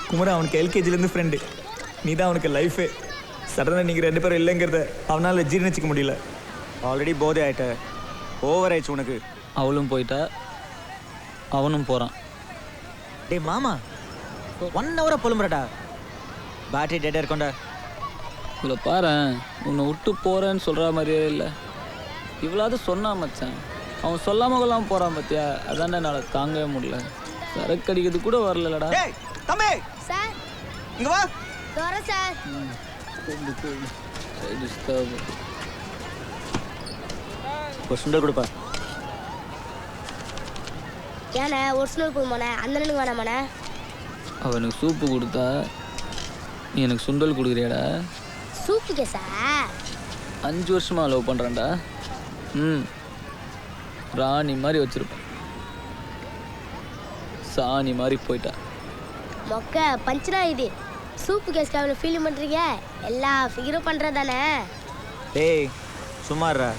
குமரன் அவனுக்கு எல்கேஜிலேருந்து ஃப்ரெண்டு. நீ தான் அவனுக்கு லைஃபே. சடனாக நீங்கள் 2 பேரும் இல்லைங்கிறத அவனால் ஜீர்ணிச்சிக்க முடியல. ஆல்ரெடி போதை ஆகிட்ட, ஓவர் ஆயிடுச்சு உனக்கு. அவளும் போயிட்டா, அவனும் போகிறான். டே மாமா, 1 ஹவராக புலம்புறடா. பேட்டரி டேட்டாக இருக்கோண்டா. இவ்வளோ பாரு, உன்னை விட்டு போகிறேன்னு சொல்கிற மாதிரியே இல்லை. இவ்வளோது சொன்னான் மச்சான். அவன் சொல்லாமல் கொள்ளாமல் போகிறான் பார்த்தியா, அதான்டா என்னால் தாங்கவே முடியல. சரக்கு அடிக்கிறது கூட வரலடா. தம்பி சார், இங்கே வா. வரேன் சார். ஒரு சுண்டல் கொடுப்பா. ஏண்ணே ஒரு சுண்டல் போதுமாண்ணே, அந்த நினைவு வேணாமாண்ணே? அவனுக்கு சூப்பு கொடுத்தா நீ எனக்கு சுண்டல் கொடுக்குறியாடா? சூப்பு கேஸா? 5 வருஷமா லவ் பண்ணுறான்டா. ராணி மாதிரி வச்சிருப்பேன், சாணி மாதிரி போயிட்டா. மொக்க பஞ்சுனா இது. சூப்பு கேஸ்க்கு அவ்வளோ ஃபீல் பண்ணுறீங்க, எல்லா ஃபிகரும் பண்ணுறதானே. டேய் சும்மாறா,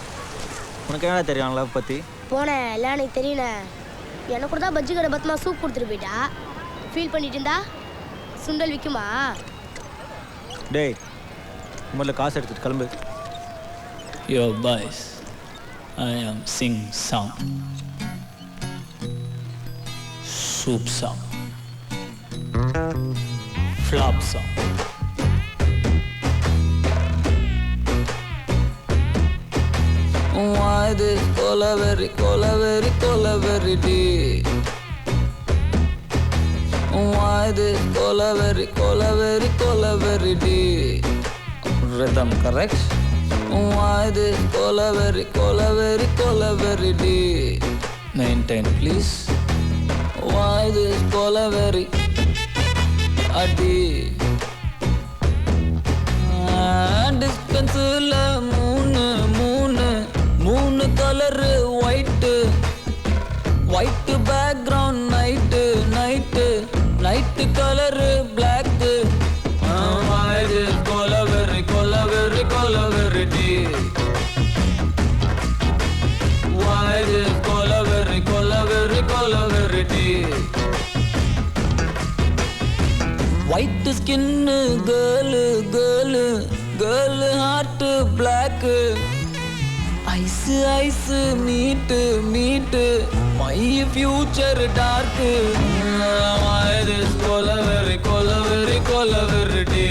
உனக்கு என்ன தெரியும் லவ் பற்றி? போனேன் எல்லாம் எனக்கு தெரியணே. எனக்கு கூட தான் பஜ்ஜி கடை பத்தமா சூப் கொடுத்துட்டு போயிட்டா. ஃபீல் பண்ணிட்டு இருந்தா சுண்டல் விற்குமா? டேய் முதல்ல காசு எடுத்துட்டு கிளம்பு. Your boys, I am sing song, soup song, flop song. Why this colaveri, colaveri, colaveri deep? Why this colaveri, colaveri, colaveri deep? Rhythm correct? Why this colaveri, colaveri, colaveri deep? Maintain please. Why this colaveri adi? Dispensula மூணு colour white, white background night, night colour black. கொலவெறி கொலவெறி கொலவெறி டி. கொலவெறி கொலவெறி கொலவெறி டி. White skin girl girl girl heart black. Eyes eyes meet meet my future dark. கொலவெறி கொலவெறி கொலவெறி டி.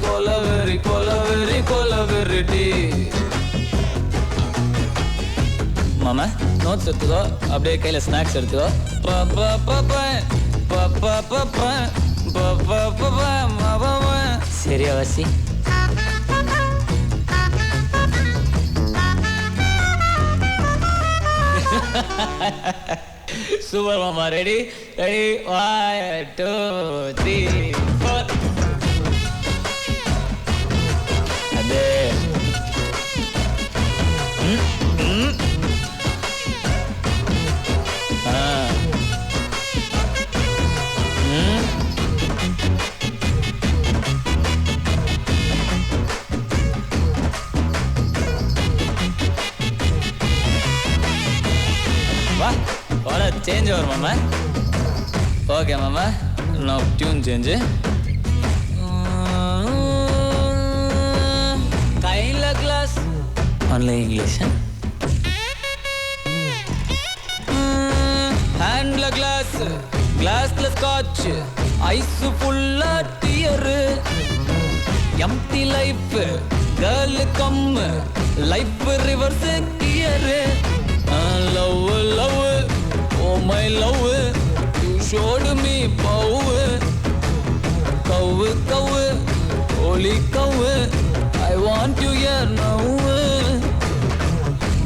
கொலவெறி கொலவெறி கொலவெறி டி. மாமா நோட்ஸ் எடுத்துக்கோ, அப்படியே கையில் ஸ்நாக்ஸ் எடுத்துக்கோ. சரியா வாசி? Super mama, ready? Ready? 1, 2, 3, 4. Ade. What a change over, mama. Okay, mama. Now tune change. Kaila glass. Only English. Hand glass. Glass scotch. Ice full tear. Empty life. Girl come. Life reverse gear. Love, love, oh my love, you showed me power. Cow, cow, holy cow, I want you here now.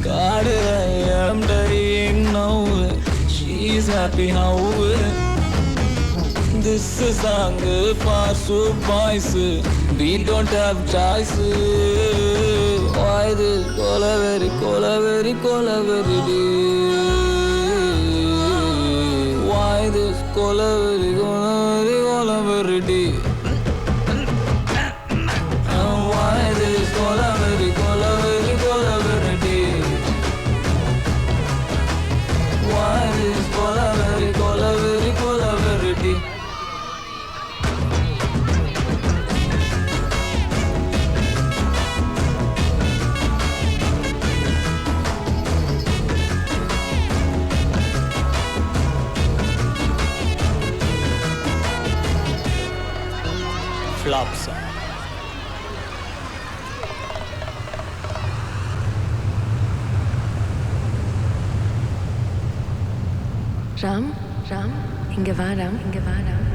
God, I am dying now. She's happy how. This is song for soup boys. We don't have choice. Why this colaveri, colaveri, colaveri deep? Why this colaveri, colaveri, colaveri deep? Why this colaveri, colaveri, colaveri deep? Why this colaveri, colaveri flop song. Ram Ram இங்கே வா ராம், இங்கே வா ராம்.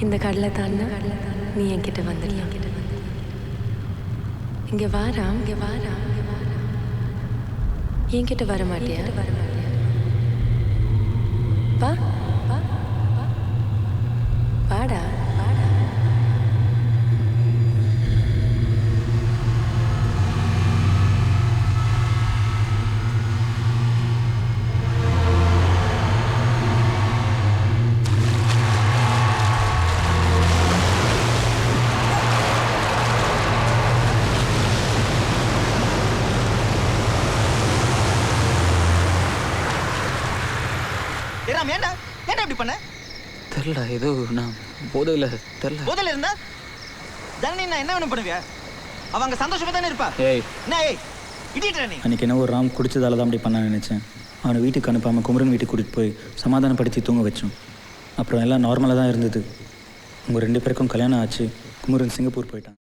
இந்த கடலை தானே நீ என்கிட்ட வந்துடலாம். இங்கே வா ராம், இங்கே வா ராம். என்கிட்ட வர மாட்டியா? வா வா வாடா வாடா. ஏறாம் ஏன்டா ஏன்டா இப்படி பண்ண? தெரிலடா, ஏதோ நான் போதையில் தெரில. போதையில் இருந்தா ஜனனி நான் என்ன வேணும் பண்ணுவியா? அவ அங்கே சந்தோஷமா தானே இருப்பா. ஏய் என்ன ஏய் இடியட்டா நீ? அன்றைக்கி என்ன ஒரு ராம் குடிச்சதால தான் அப்படி பண்ண நினச்சேன். அவனை வீட்டுக்கு அனுப்பாமல் குமரன் வீட்டுக்கு கூட்டிகிட்டு போய் சமாதானப்படுத்தி தூங்க வச்சோம். அப்புறம் எல்லாம் நார்மலாக தான் இருந்தது. உங்கள் 2 பேருக்கும் கல்யாணம் ஆச்சு. குமரன் சிங்கப்பூர் போயிட்டான்.